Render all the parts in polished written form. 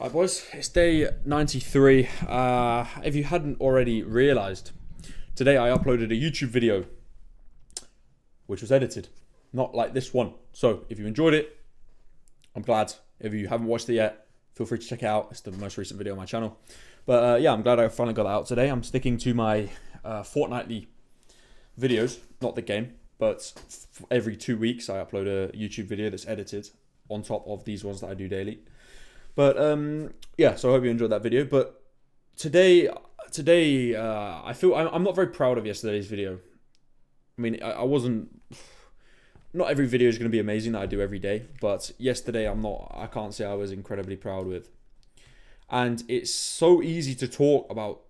Alright boys, it's day 93. If you hadn't already realised, today I uploaded a YouTube video which was edited, not like this one. So if you enjoyed it, I'm glad. If you haven't watched it yet, feel free to check it out. It's the most recent video on my channel. But yeah, I'm glad I finally got that out today. I'm sticking to my fortnightly videos, not the game, but every 2 weeks I upload a YouTube video that's edited on top of these ones that I do daily. But yeah, so I hope you enjoyed that video. But today, I feel I'm not very proud of yesterday's video. I mean, I wasn't. Not every video is going to be amazing that I do every day, but yesterday I can't say I was incredibly proud with. And it's so easy to talk about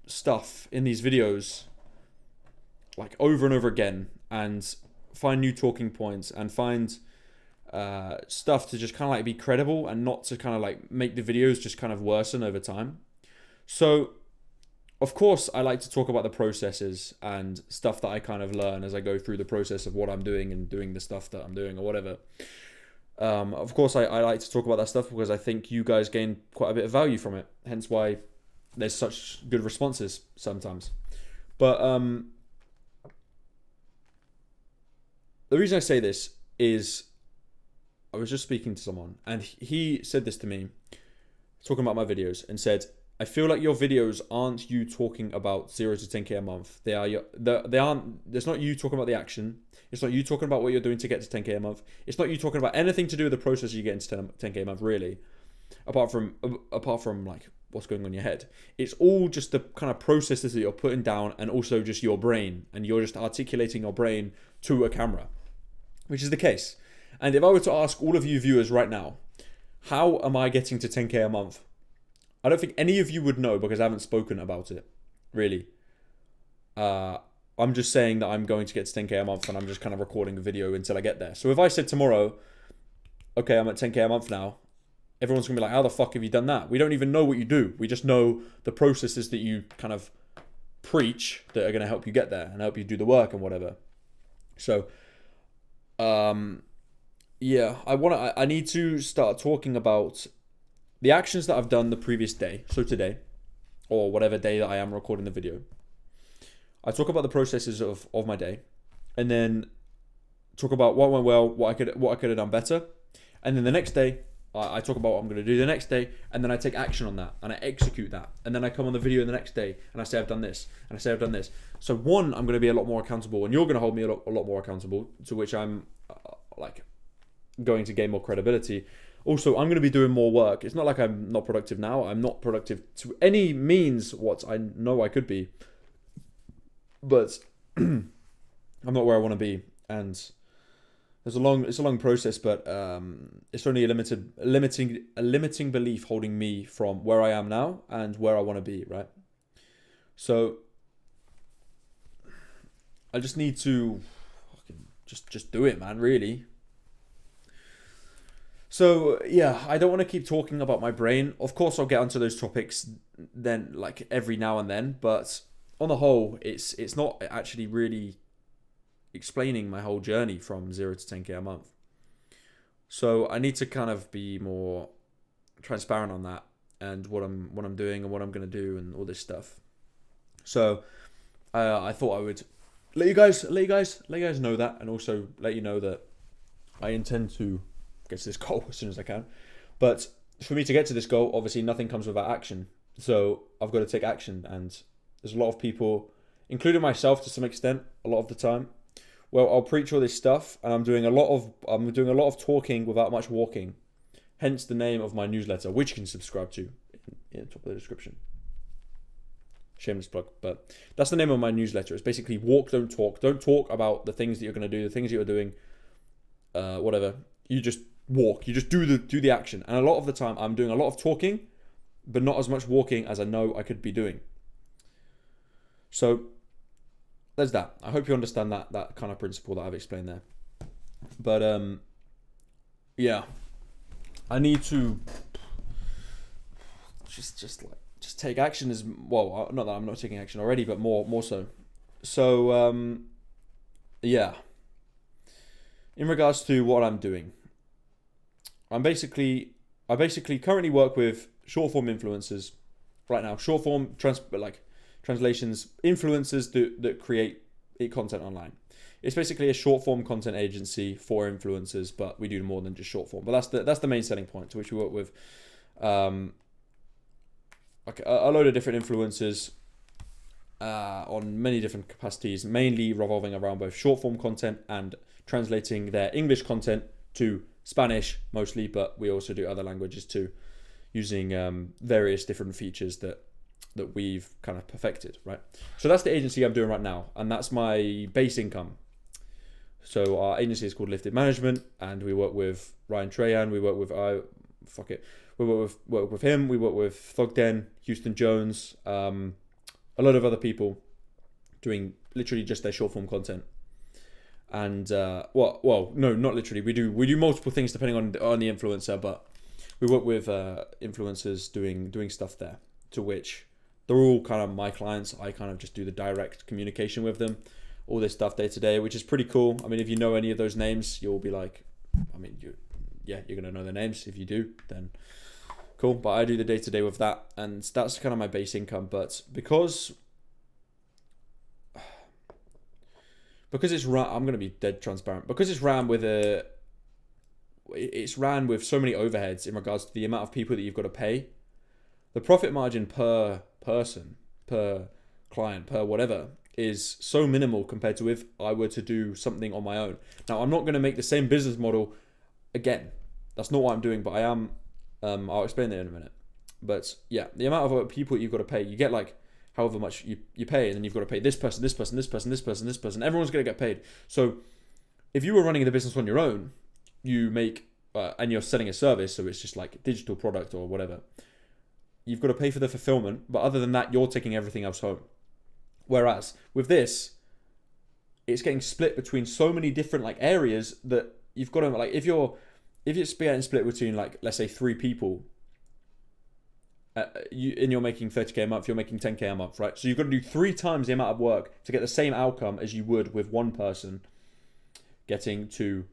stuff in these videos, like over and over again, and find new talking points and find stuff to just kind of like be credible and not to kind of like make the videos just kind of worsen over time. So of course I like to talk about the processes and stuff that I kind of learn as I go through the process of what I'm doing and doing the stuff that I'm doing or whatever. Of course I like to talk about that stuff because I think you guys gain quite a bit of value from it, hence why there's such good responses sometimes. But the reason I say this is I was just speaking to someone and he said this to me, talking about my videos, and said, I feel like your videos aren't you talking about 0 to 10k a month. They aren't, it's not you talking about the action. It's not you talking about what you're doing to get to 10k a month. It's not you talking about anything to do with the process you get into 10k a month, really. Apart from like what's going on in your head. It's all just the kind of processes that you're putting down, and also just your brain, and you're just articulating your brain to a camera, which is the case. And if I were to ask all of you viewers right now, how am I getting to 10k a month? I don't think any of you would know because I haven't spoken about it, really. I'm just saying that I'm going to get to 10k a month and I'm just kind of recording a video until I get there. So if I said tomorrow, okay, I'm at 10k a month now, everyone's going to be like, how the fuck have you done that? We don't even know what you do. We just know the processes that you kind of preach that are going to help you get there and help you do the work and whatever. So, yeah, I need to start talking about the actions that I've done the previous day. So today, or whatever day that I am recording the video, I talk about the processes of my day, and then talk about what went well, what I could have done better, and then the next day I talk about what I'm going to do the next day, and then I take action on that and I execute that, and then I come on the video the next day and I say I've done this and I say I've done this. So one, I'm going to be a lot more accountable, and you're going to hold me a lot more accountable, to which I'm like going to gain more credibility. Also, I'm going to be doing more work. It's not like I'm not productive now. I'm not productive to any means what I know I could be, but I'm not where I want to be. And it's a long process, but it's only a limiting belief holding me from where I am now and where I want to be, right? So I just need to just do it, man, really. So yeah, I don't want to keep talking about my brain. Of course, I'll get onto those topics then, like every now and then. But on the whole, it's not actually really explaining my whole journey from 0 to 10k a month. So I need to kind of be more transparent on that and what I'm doing and what I'm gonna do and all this stuff. So I thought I would let you guys know that, and also let you know that I intend to get to this goal as soon as I can. But for me to get to this goal, obviously nothing comes without action. So I've got to take action, and there's a lot of people, including myself to some extent, a lot of the time. Well, I'll preach all this stuff, and I'm doing a lot of talking without much walking. Hence the name of my newsletter, which you can subscribe to in the top of the description. Shameless plug, but that's the name of my newsletter. It's basically walk, don't talk. Don't talk about the things that you're going to do, the things that you're doing, whatever. You just walk. You just do the action. And a lot of the time, I'm doing a lot of talking, but not as much walking as I know I could be doing. So there's that. I hope you understand that kind of principle that I've explained there. But yeah, I need to just take action as well. Not that I'm not taking action already, but more so. So yeah, in regards to what I'm doing, I'm basically I basically currently work with short form influencers right now. Short form translations, influencers that create content online. It's basically a short form content agency for influencers, but we do more than just short form. But that's the main selling point, to which we work with like a load of different influencers on many different capacities, mainly revolving around both short form content and translating their English content to Spanish mostly, but we also do other languages too, using various different features that we've kind of perfected, right? So that's the agency I'm doing right now, and that's my base income. So our agency is called Lifted Management, and we work with Ryan Trahan. We work with We work with him. We work with Thogden, Houston Jones, a lot of other people doing literally just their short form content. And no, not literally. We do multiple things depending on the influencer, but we work with influencers doing stuff there, to which they're all kind of my clients. I kind of just do the direct communication with them, all this stuff day to day, which is pretty cool. I mean, if you know any of those names, you'll be like, you're gonna know their names. If you do, then cool. But I do the day to day with that, and that's kind of my base income. But because it's ran, I'm gonna be dead transparent. Because it's ran with so many overheads in regards to the amount of people that you've got to pay. The profit margin per person, per client, per whatever is so minimal compared to if I were to do something on my own. Now, I'm not going to make the same business model again. That's not what I'm doing, but I am. I'll explain that in a minute. But yeah, the amount of people you've got to pay, you get like however much you pay, and then you've got to pay this person, this person, this person, this person, this person. Everyone's going to get paid. So if you were running the business on your own, you make, and you're selling a service, so it's just like a digital product or whatever, you've got to pay for the fulfillment, but other than that, you're taking everything else home. Whereas with this, it's getting split between so many different like areas that you've got to like, if it's getting split between like, let's say 3 people, you're making 30k a month, you're making 10k a month, right? So you've got to do 3 times the amount of work to get the same outcome as you would with one person getting to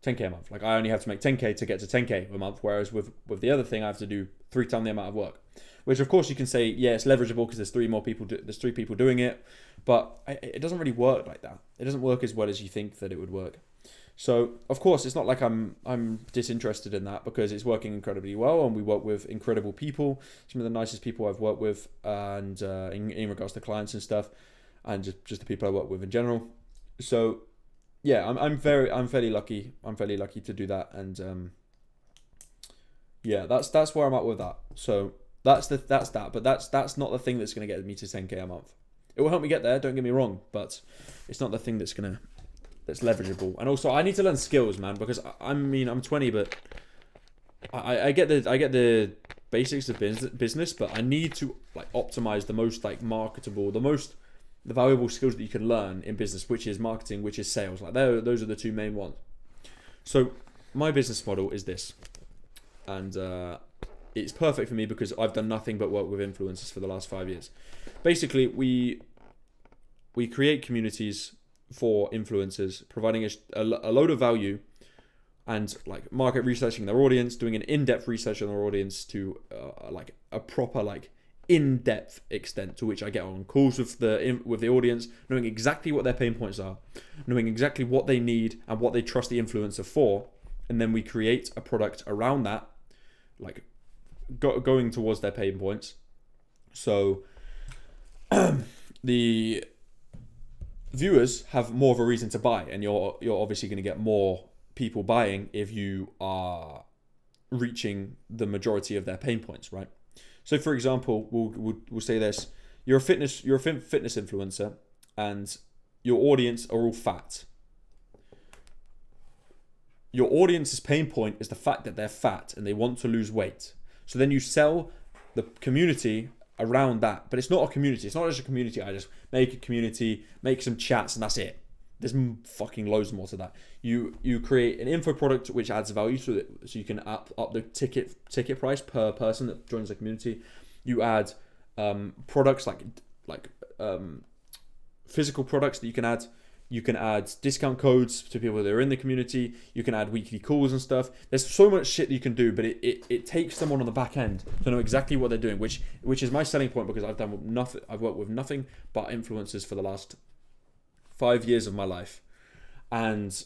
10k a month. Like I only have to make 10k to get to 10k a month, whereas with the other thing, I have to do 3 times the amount of work. Which of course you can say, yeah, it's leverageable because there's 3 people doing it, but it doesn't really work like that. It doesn't work as well as you think that it would work. So of course it's not like I'm disinterested in that, because it's working incredibly well, and we work with incredible people, some of the nicest people I've worked with, and in regards to clients and stuff, and just the people I work with in general. So yeah, I'm fairly lucky. I'm fairly lucky to do that, and yeah, that's where I'm at with that. So that's that, but that's not the thing that's going to get me to 10k a month. It will help me get there, don't get me wrong, but it's not the thing that's leverageable. And also, I need to learn skills, man, because I'm 20, but I get the basics of business, but I need to like optimize the most like marketable, the valuable skills that you can learn in business, which is marketing, which is sales. Like those are the 2 main ones. So my business model is this, and it's perfect for me because I've done nothing but work with influencers for the last 5 years. Basically, we create communities for influencers, providing a load of value, and like market researching their audience, doing an in-depth research on their audience to like a proper like in-depth extent, to which I get on calls with the audience, knowing exactly what their pain points are, knowing exactly what they need and what they trust the influencer for, and then we create a product around that, like going towards their pain points. So the viewers have more of a reason to buy, and you're obviously going to get more people buying if you are reaching the majority of their pain points, right? So for example, we'll say this: you're a fitness influencer, and your audience are all fat. Your audience's pain point is the fact that they're fat and they want to lose weight. So then you sell the community around that. But it's not a community. It's not just a community. I just make a community, make some chats, and that's it. There's fucking loads more to that. You create an info product which adds value to it, so you can up the ticket price per person that joins the community. You add products like physical products that you can add. You can add discount codes to people that are in the community. You can add weekly calls and stuff. There's so much shit that you can do, but it takes someone on the back end to know exactly what they're doing, which is my selling point, because I've done nothing. I've worked with nothing but influencers for the last 5 years of my life, and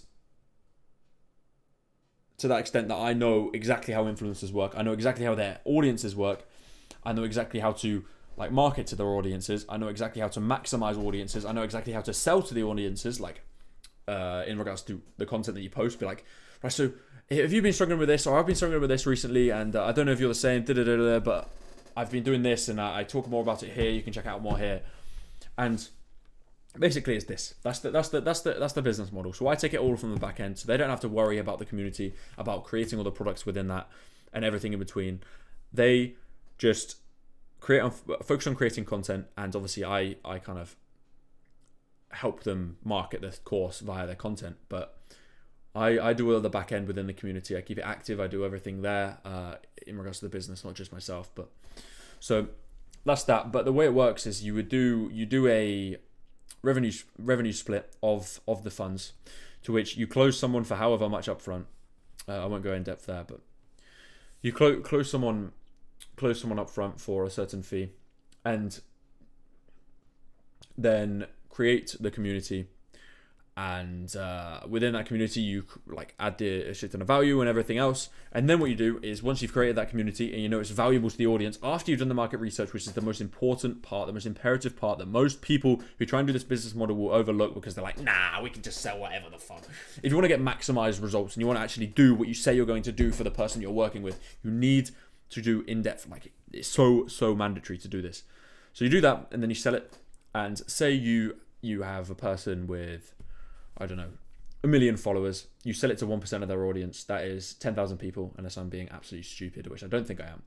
to that extent that I know exactly how influencers work. I know exactly how their audiences work. I know exactly how to market to their audiences. I know exactly how to maximize audiences. I know exactly how to sell to the audiences, in regards to the content that you post. Be like, right, so have you been struggling with this, or I've been struggling with this recently, and I don't know if you're the same, but I've been doing this, and I talk more about it here. You can check out more here, and basically it's this. That's the business model. So I take it all from the back end, so they don't have to worry about the community, about creating all the products within that, and everything in between. They just focus on creating content, and obviously I kind of help them market the course via their content, but I do all the back end within the community. I keep it active. I do everything there in regards to the business, not just myself. But so that's that. But the way it works is you do a revenue split of the funds, to which you close someone for however much upfront. I won't go in depth there, but you close someone up front for a certain fee, and then create the community, and within that community you add the shit ton of value and everything else. And then what you do is, once you've created that community and you know it's valuable to the audience, after you've done the market research, which is the most important part, the most imperative part that most people who try and do this business model will overlook, because they're like, nah, we can just sell whatever the fuck. If you want to get maximized results and you want to actually do what you say you're going to do for the person you're working with, you need to do in-depth, it's so mandatory to do this. So you do that, and then you sell it. And say you have a person with, I don't know, 1 million followers. You sell it to 1% of their audience. That is 10,000 people, unless I'm being absolutely stupid, which I don't think I am.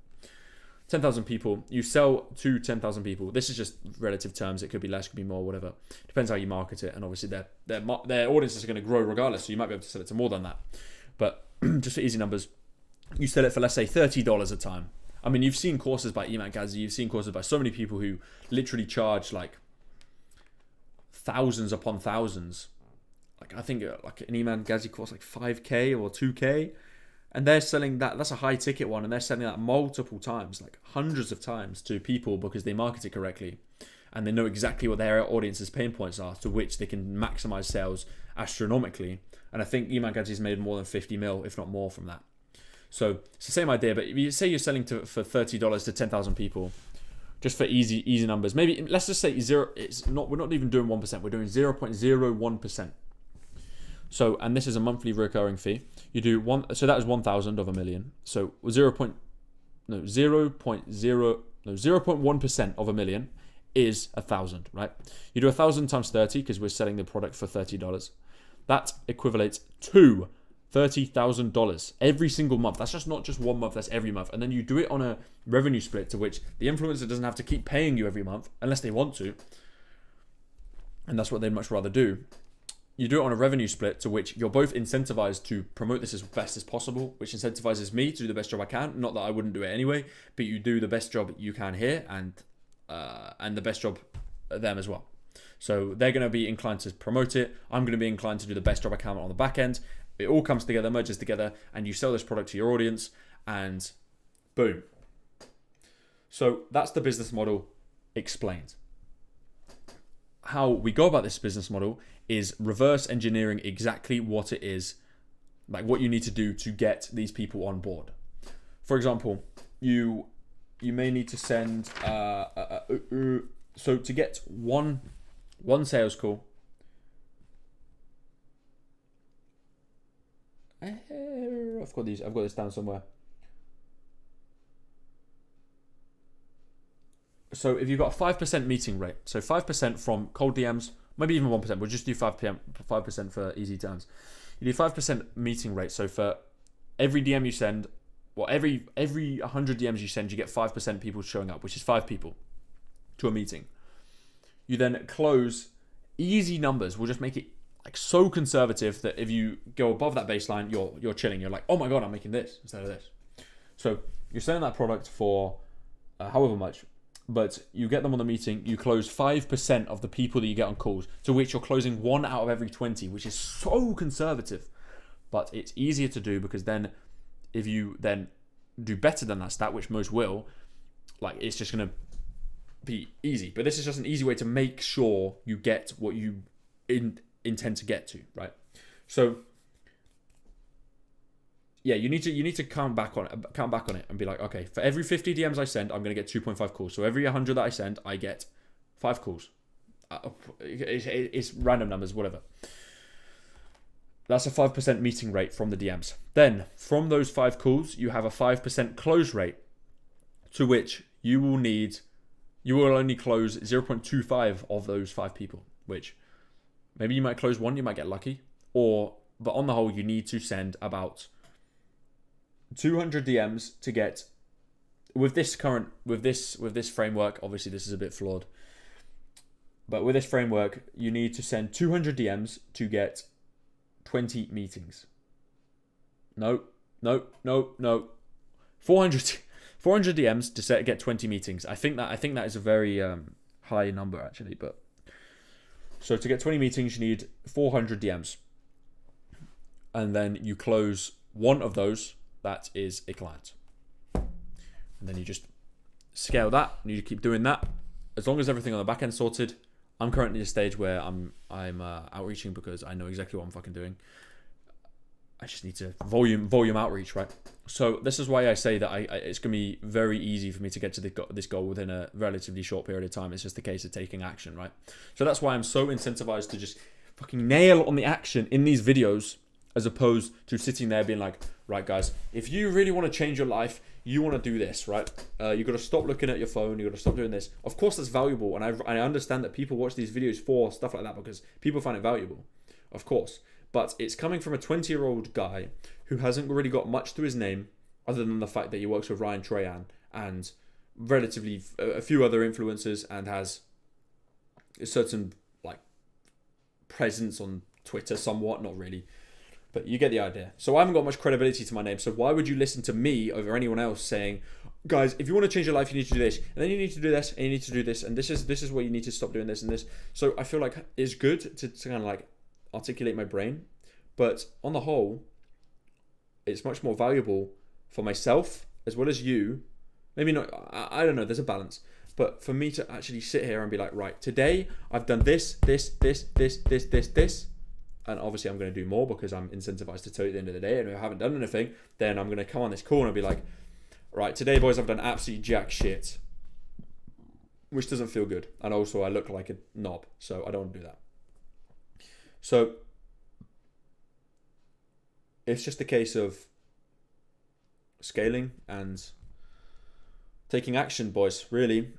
10,000 people. You sell to 10,000 people. This is just relative terms. It could be less, could be more, whatever. Depends how you market it, and obviously their audiences are going to grow regardless. So you might be able to sell it to more than that. But just for easy numbers, you sell it for, let's say, $30 a time. I mean, you've seen courses by Eman Ghazi, you've seen courses by so many people who literally charge thousands upon thousands. I think an Eman Ghazi course 5K or 2K, and they're selling that's a high ticket one, and they're selling that multiple times, hundreds of times, to people, because they market it correctly and they know exactly what their audience's pain points are, to which they can maximize sales astronomically. And I think Eman Ghazi's made more than 50 mil, if not more, from that. So it's the same idea, but if you say you're selling for $30 to 10,000 people, just for easy numbers, maybe let's just say zero. We're not even doing 1%. We're doing 0.01%. So, and this is a monthly recurring fee. You do one. So that is 1,000 of a million. So 0.1% of a million is 1,000, right? You do 1,000 times 30, because we're selling the product for $30. That equivalates to $30,000 every single month. That's just not just 1 month, that's every month. And then you do it on a revenue split, to which the influencer doesn't have to keep paying you every month unless they want to, and that's what they'd much rather do. You do it on a revenue split, to which you're both incentivized to promote this as best as possible, which incentivizes me to do the best job I can. Not that I wouldn't do it anyway, but you do the best job you can here, and the best job at them as well. So they're going to be inclined to promote it. I'm going to be inclined to do the best job I can on the back end. It all comes together, merges together, and you sell this product to your audience, and boom. So that's the business model explained. How we go about this business model is reverse engineering exactly what it is, what you need to do to get these people on board. For example, you may need to send so to get one sales call. I've got this down somewhere. So if you've got a 5% meeting rate, so 5% from cold DMs, maybe even 1%, we'll just do 5% for easy terms. You do 5% meeting rate. So for every DM you send, every 100 DMs you send, you get 5% people showing up, which is 5 people to a meeting. You then close easy numbers. We'll just make it so conservative that if you go above that baseline, you're chilling. You're like, oh my God, I'm making this instead of this. So you're selling that product for however much. But you get them on the meeting, you close 5% of the people that you get on calls, to which you're closing 1 out of every 20, which is so conservative. But it's easier to do because then if you then do better than that stat, which most will, like it's just going to be easy. But this is just an easy way to make sure you get what you intend to get to, right? So yeah, you need to count back on it and be like, okay, for every 50 DMs I send, I'm going to get 2.5 calls. So every 100 that I send, I get 5 calls. It's random numbers, whatever. That's a 5% meeting rate from the DMs. Then from those 5 calls, you have a 5% close rate, to which you will only close 0.25 of those 5 people, which maybe you might close 1, you might get lucky, but on the whole, you need to send about 200 DMs to get, with this framework, obviously this is a bit flawed, but with this framework, you need to send 200 DMs to get 20 meetings. No. 400 DMs to get 20 meetings. I think that is a very high number actually, but so to get 20 meetings, you need 400 DMs. And then you close 1 of those. That is a client. And then you just scale that, and you keep doing that. As long as everything on the back end sorted. I'm currently at a stage where I'm outreaching because I know exactly what I'm fucking doing. I just need to volume outreach, right? So this is why I say that it's going to be very easy for me to get to this goal within a relatively short period of time. It's just a case of taking action, right? So that's why I'm so incentivized to just fucking nail on the action in these videos, as opposed to sitting there being like, right guys, if you really want to change your life, you want to do this, right? You got to stop looking at your phone. You got to stop doing this. Of course, that's valuable, and I understand that people watch these videos for stuff like that because people find it valuable, of course. But it's coming from a 20-year-old guy who hasn't really got much to his name, other than the fact that he works with Ryan Trahan and relatively a few other influencers, and has a certain like presence on Twitter, somewhat, not really. But you get the idea. So I haven't got much credibility to my name. So why would you listen to me over anyone else saying, guys, if you want to change your life, you need to do this, and then you need to do this, and you need to do this, and this is where you need to stop doing this and this. So I feel like it's good to kind of like articulate my brain, but on the whole, it's much more valuable for myself as well as you. Maybe not. I don't know. There's a balance. But for me to actually sit here and be like, right, today I've done this. And obviously I'm going to do more because I'm incentivized to tell you at the end of the day. And if I haven't done anything, then I'm going to come on this call and be like, right, today, boys, I've done absolutely jack shit. Which doesn't feel good. And also I look like a knob. So I don't want to do that. So it's just a case of scaling and taking action, boys, really.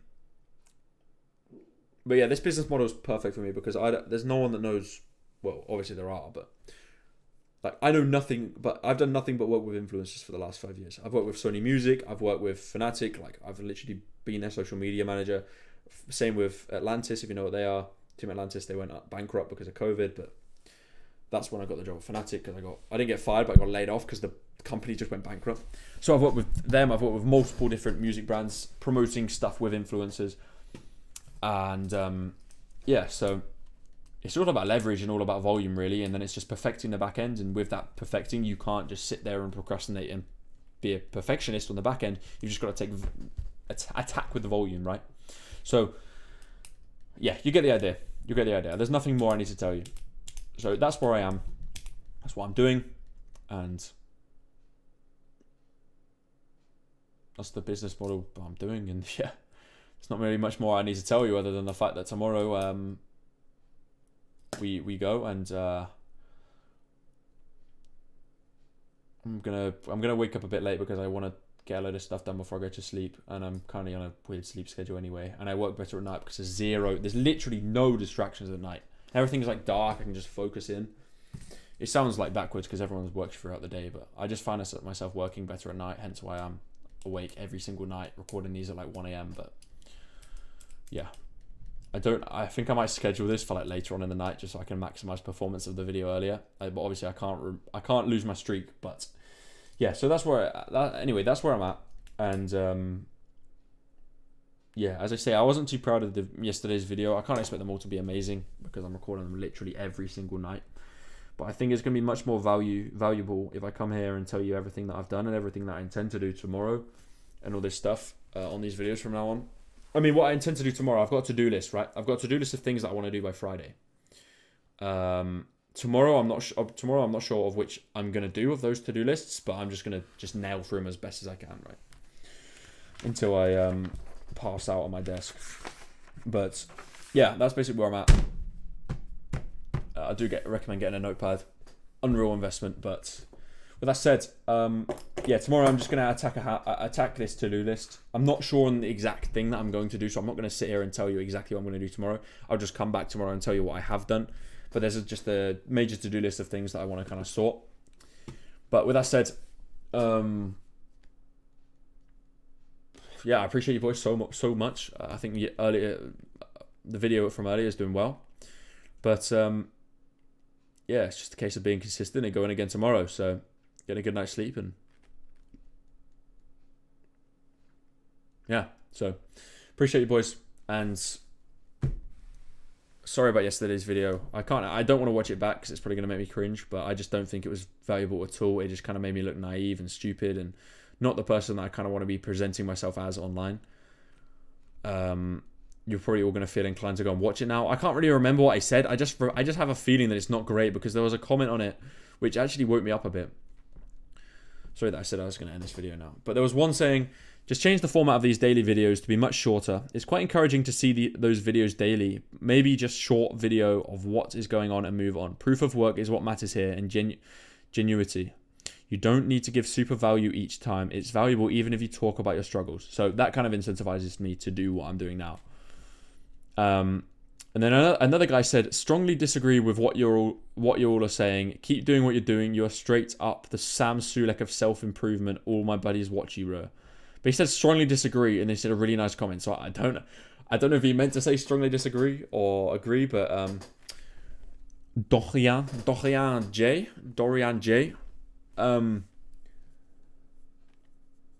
But yeah, this business model is perfect for me because there's no one that knows. Well, obviously there are, but like I know nothing, but I've done nothing but work with influencers for the last 5 years. I've worked with Sony Music, I've worked with Fnatic, like I've literally been their social media manager. Same with Atlantis, if you know what they are. Team Atlantis, they went bankrupt because of COVID, but that's when I got the job at Fnatic, because I didn't get fired, but I got laid off because the company just went bankrupt. So I've worked with them, I've worked with multiple different music brands, promoting stuff with influencers. And yeah, so it's all about leverage and all about volume, really, and then it's just perfecting the back end. And with that perfecting, you can't just sit there and procrastinate and be a perfectionist on the back end. You've just got to attack with the volume, right? So yeah, you get the idea. There's nothing more I need to tell you. So that's where I am. That's what I'm doing, and that's the business model I'm doing. And yeah, there's not really much more I need to tell you other than the fact that tomorrow we go, and I'm gonna wake up a bit late because I want to get a load of stuff done before I go to sleep, and I'm currently on a weird sleep schedule anyway, and I work better at night because there's literally no distractions at night. Everything's like dark. I can just focus in. It sounds like backwards because everyone's worked throughout the day, but I just find myself working better at night, hence why I'm awake every single night recording these at like 1 a.m. But yeah, I think I might schedule this for like later on in the night just so I can maximize performance of the video earlier. But obviously I can't lose my streak. But yeah, so that's where I'm at. And yeah, as I say, I wasn't too proud of yesterday's video. I can't expect them all to be amazing because I'm recording them literally every single night. But I think it's going to be much more valuable if I come here and tell you everything that I've done and everything that I intend to do tomorrow and all this stuff on these videos from now on. I mean, what I intend to do tomorrow, I've got a to-do list, right? I've got a to-do list of things that I want to do by Friday. Tomorrow, I'm not sure of which I'm going to do of those to-do lists, but I'm just going to nail through them as best as I can, right? Until I pass out on my desk. But yeah, that's basically where I'm at. I do recommend getting a notepad. Unreal investment, but with that said, yeah, tomorrow I'm just going to attack this to-do list. I'm not sure on the exact thing that I'm going to do, so I'm not going to sit here and tell you exactly what I'm going to do tomorrow. I'll just come back tomorrow and tell you what I have done. But there's just a major to-do list of things that I want to kind of sort. But with that said, yeah, I appreciate you boys so much. I think the video from earlier is doing well. But yeah, it's just a case of being consistent and going again tomorrow. So get a good night's sleep and yeah. So appreciate you boys, and sorry about yesterday's video. I don't want to watch it back because it's probably going to make me cringe, but I just don't think it was valuable at all. It just kind of made me look naive and stupid and not the person that I kind of want to be presenting myself as online. You're probably all going to feel inclined to go and watch it now. I can't really remember what I said. I just have a feeling that it's not great because there was a comment on it which actually woke me up a bit. Sorry that I said I was going to end this video now. But there was one saying, just change the format of these daily videos to be much shorter. It's quite encouraging to see those videos daily. Maybe just short video of what is going on and move on. Proof of work is what matters here, and genuity. You don't need to give super value each time. It's valuable even if you talk about your struggles. So that kind of incentivizes me to do what I'm doing now. And then another guy said, strongly disagree with what you all are saying. Keep doing what you're doing. You're straight up the Sam Sulek of self-improvement. All my buddies watch you, bro. But he said strongly disagree, and he said a really nice comment. So I don't know if he meant to say strongly disagree or agree, but Dorian J.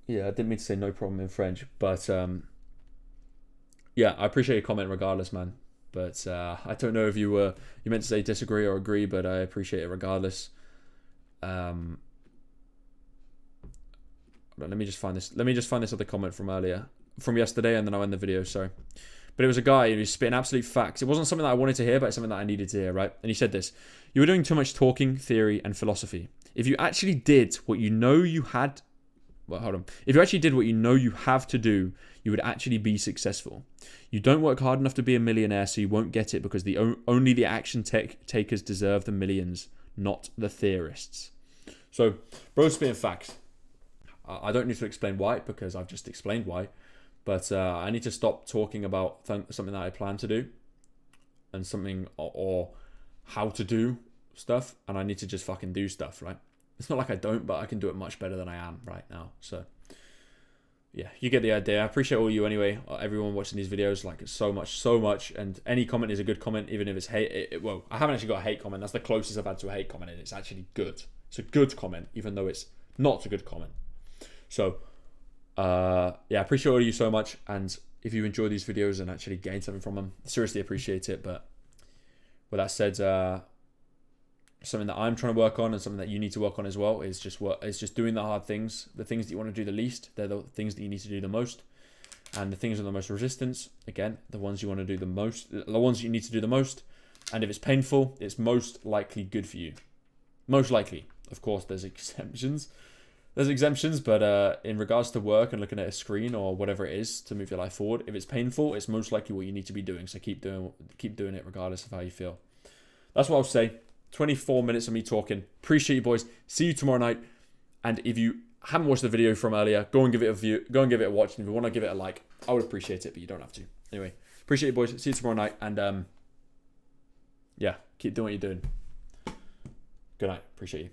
Yeah, I didn't mean to say no problem in French, but yeah, I appreciate your comment regardless, man. But I don't know if you meant to say disagree or agree, but I appreciate it regardless. Let me just find this other comment from yesterday, and then I'll end the video. Sorry, but it was a guy who was spitting absolute facts. It wasn't something that I wanted to hear, but it's something that I needed to hear, right? And he said this: you were doing too much talking, theory, and philosophy. If you actually did what you know you had, if you actually did what you know you have to do, you would actually be successful. You don't work hard enough to be a millionaire, so you won't get it because only the action takers deserve the millions, not the theorists. So, bro's spitting facts. I don't need to explain why because I've just explained why. But I need to stop talking about something that I plan to do and something or how to do stuff, and I need to just fucking do stuff, right? It's not like I don't, but I can do it much better than I am right now. So yeah, you get the idea. I appreciate all you anyway, everyone watching these videos, like so much. And any comment is a good comment, even if it's hate. Well, I haven't actually got a hate comment. That's the closest I've had to a hate comment, and it's actually good. It's a good comment, even though it's not a good comment. So yeah, I appreciate all of you so much, and if you enjoy these videos and actually gain something from them, seriously appreciate it. But with that said, something that I'm trying to work on and something that you need to work on as well is just doing the hard things. The things that you want to do the least, they're the things that you need to do the most. And the things with the most resistance, again, the ones you want to do the most, the ones you need to do the most. And if it's painful, it's most likely good for you. Most likely. Of course, there's exemptions. But in regards to work and looking at a screen or whatever it is to move your life forward, if it's painful, it's most likely what you need to be doing. So keep doing it regardless of how you feel. That's what I'll say. 24 minutes of me talking. Appreciate you boys. See you tomorrow night. And if you haven't watched the video from earlier, go and give it a view. Go and give it a watch. And if you want to give it a like, I would appreciate it, but you don't have to. Anyway, appreciate you boys. See you tomorrow night. And yeah, keep doing what you're doing. Good night. Appreciate you.